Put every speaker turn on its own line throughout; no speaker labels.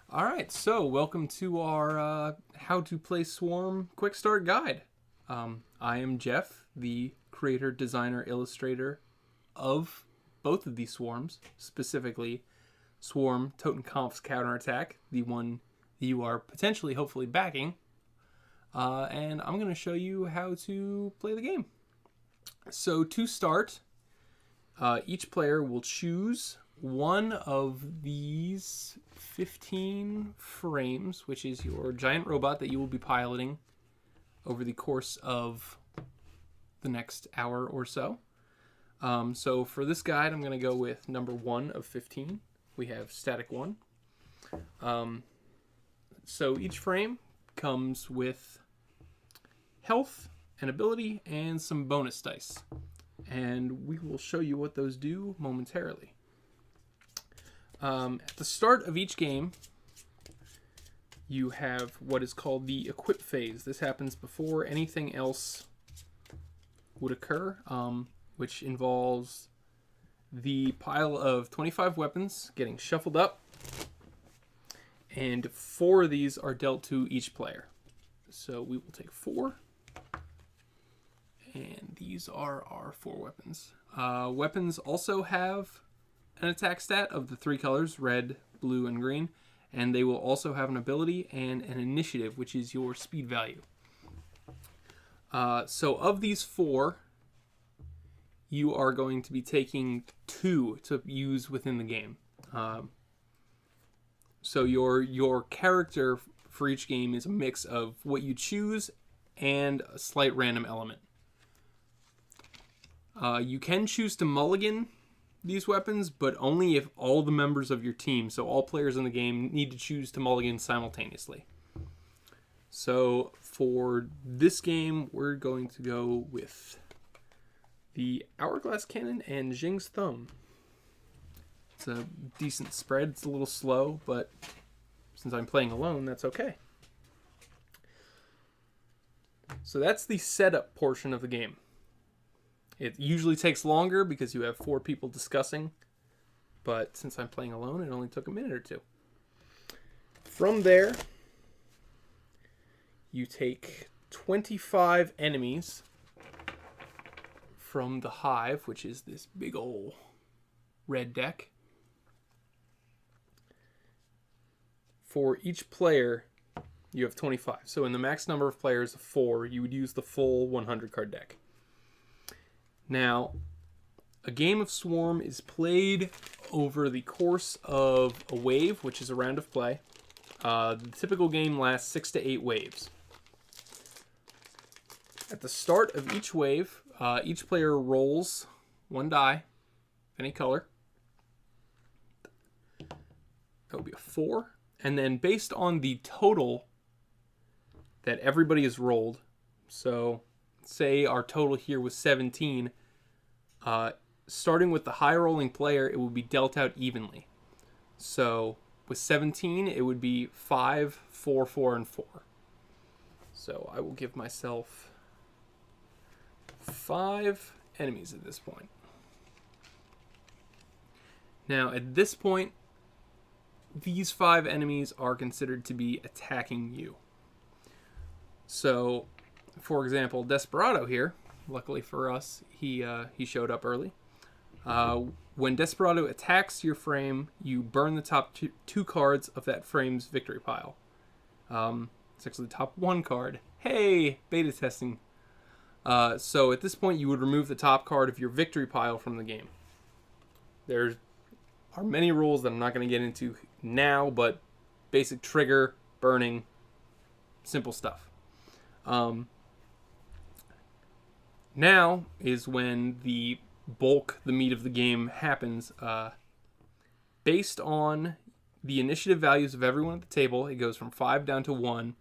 All right, so welcome to our How to Play Swarm Quickstart Guide. I am Jeff, the creator, designer, illustrator of both of these swarms, specifically Swarm Totenkampf's Counterattack, the one you are potentially, hopefully, backing. And I'm going to show you how to play the game. So to start, each player will choose one of these 15 frames, which is your giant robot that you will be piloting over the course of the next hour or so. So for this guide, I'm going to go with number 1 of 15. We have static 1. So each frame comes with health, an ability, and some bonus dice. And we will show you what those do momentarily. At the start of each game, you have what is called the equip phase. This happens before anything else would occur, which involves the pile of 25 weapons getting shuffled up, and 4 of these are dealt to each player. So we will take 4, and these are our 4 weapons. Weapons also have an attack stat of the 3 colors, red, blue, and green, and they will also have an ability and an initiative, which is your speed value. So of these 4, you are going to be taking 2 to use within the game. So your character for each game is a mix of what you choose and a slight random element. You can choose to mulligan these weapons, but only if all the members of your team, so all players in the game, need to choose to mulligan simultaneously. So for this game, we're going to go with the Hourglass Cannon and Jing's Thumb. It's a decent spread. It's a little slow, but since I'm playing alone, that's okay. So that's the setup portion of the game. It usually takes longer because you have 4 people discussing, but since I'm playing alone, it only took a minute or 2. From there, you take 25 enemies from the Hive, which is this big ol' red deck. For each player, you have 25. So in the max number of players of 4, you would use the full 100 card deck. Now, a game of Swarm is played over the course of a wave, which is a round of play. The typical game lasts 6 to 8 waves. At the start of each wave, each player rolls 1 die, any color. That would be a 4. And then based on the total that everybody has rolled, so say our total here was 17, starting with the high rolling player, it will be dealt out evenly. So with 17, it would be 5, 4, 4, and 4. So I will give myself 5 enemies at this point. Now at this point, these 5 enemies are considered to be attacking you. So, for example, Desperado here, luckily for us, he showed up early. When Desperado attacks your frame, you burn the top 2 cards of that frame's victory pile. It's actually the top 1 card. Hey, beta testing. So at this point, you would remove the top card of your victory pile from the game. There are many rules that I'm not going to get into now, but basic trigger, burning, simple stuff. Now is when the meat of the game happens. Based on the initiative values of everyone at the table, it goes from 5 down to 1.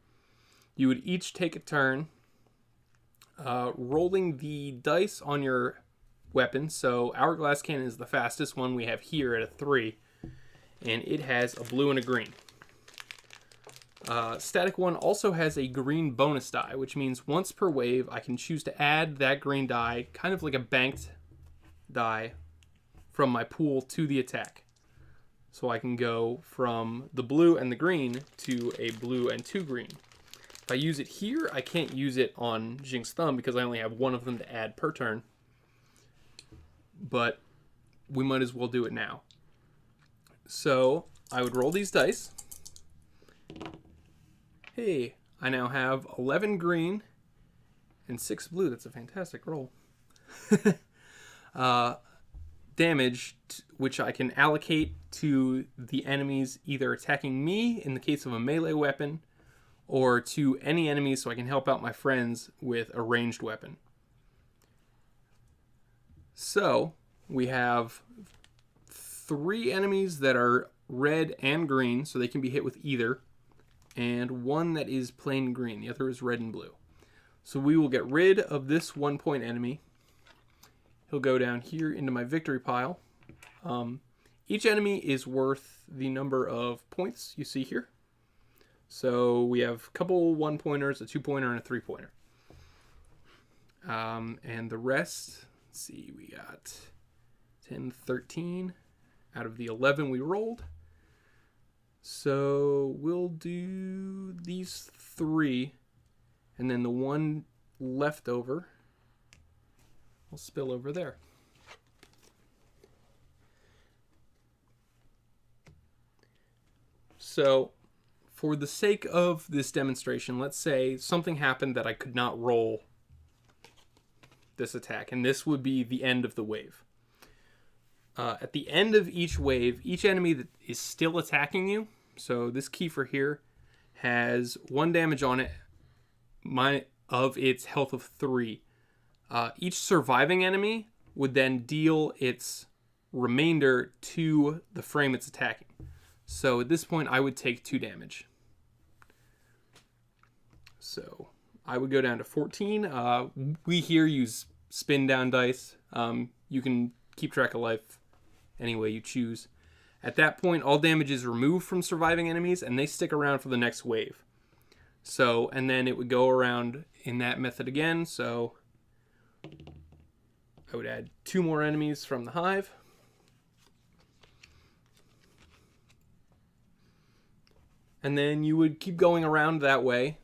You would each take a turn rolling the dice on your weapon. So Hourglass Cannon is the fastest one we have here at a 3, and it has a blue and a green. Static 1 also has a green bonus die, which means once per wave, I can choose to add that green die, kind of like a banked die, from my pool to the attack. So I can go from the blue and the green to a blue and 2 green. If I use it here, I can't use it on Jing's Thumb because I only have one of them to add per turn. But we might as well do it now. So I would roll these dice. Hey, I now have 11 green and 6 blue. That's a fantastic roll. Damage, which I can allocate to the enemies either attacking me in the case of a melee weapon, or to any enemies so I can help out my friends with a ranged weapon. So we have 3 enemies that are red and green, so they can be hit with either, and 1 that is plain green. The other is red and blue. So we will get rid of this 1-point enemy. He'll go down here into my victory pile. Each enemy is worth the number of points you see here. So we have a couple 1-pointers, a 2-pointer, and a 3-pointer. And the rest, let's see, we got 10, 13 out of the 11 we rolled. So we'll do these 3, and then the 1 left over will spill over there. So for the sake of this demonstration, let's say something happened that I could not roll this attack, and this would be the end of the wave. At the end of each wave, each enemy that is still attacking you, so this Kiefer here has 1 damage on it of its health of 3. Each surviving enemy would then deal its remainder to the frame it's attacking. So at this point, I would take 2 damage. So I would go down to 14. We here use spin down dice. You can keep track of life any way you choose. At that point, all damage is removed from surviving enemies, and they stick around for the next wave. So, and then it would go around in that method again. So I would add 2 more enemies from the hive. And then you would keep going around that way,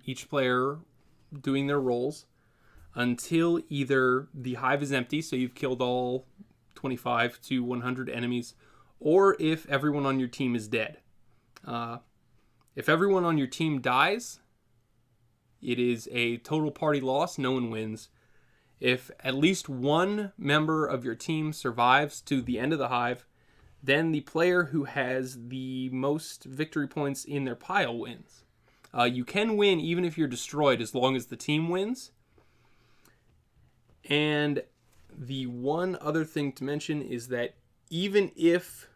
each player doing their rolls, until either the hive is empty, so you've killed all 25 to 100 enemies, or if everyone on your team is dead. If everyone on your team dies, it is a total party loss. No one wins. If at least 1 member of your team survives to the end of the hive, then the player who has the most victory points in their pile wins. You can win even if you're destroyed as long as the team wins. And the one other thing to mention is that even if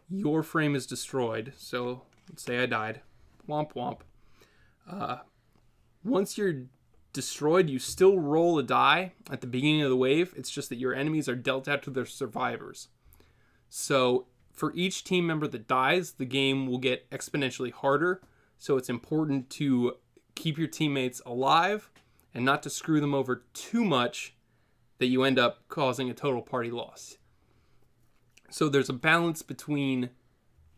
your frame is destroyed, so let's say I died, womp womp, once you're destroyed, you still roll a die at the beginning of the wave. It's just that your enemies are dealt out to their survivors. So for each team member that dies, the game will get exponentially harder. So it's important to keep your teammates alive and not to screw them over too much that you end up causing a total party loss. So there's a balance between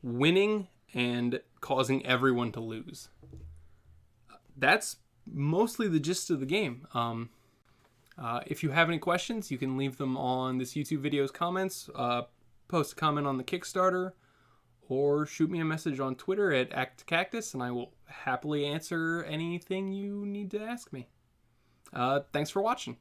winning and causing everyone to lose. That's mostly the gist of the game. If you have any questions, you can leave them on this YouTube video's comments, post a comment on the Kickstarter, or shoot me a message on Twitter at ActCactus, and I will happily answer anything you need to ask me. Thanks for watching.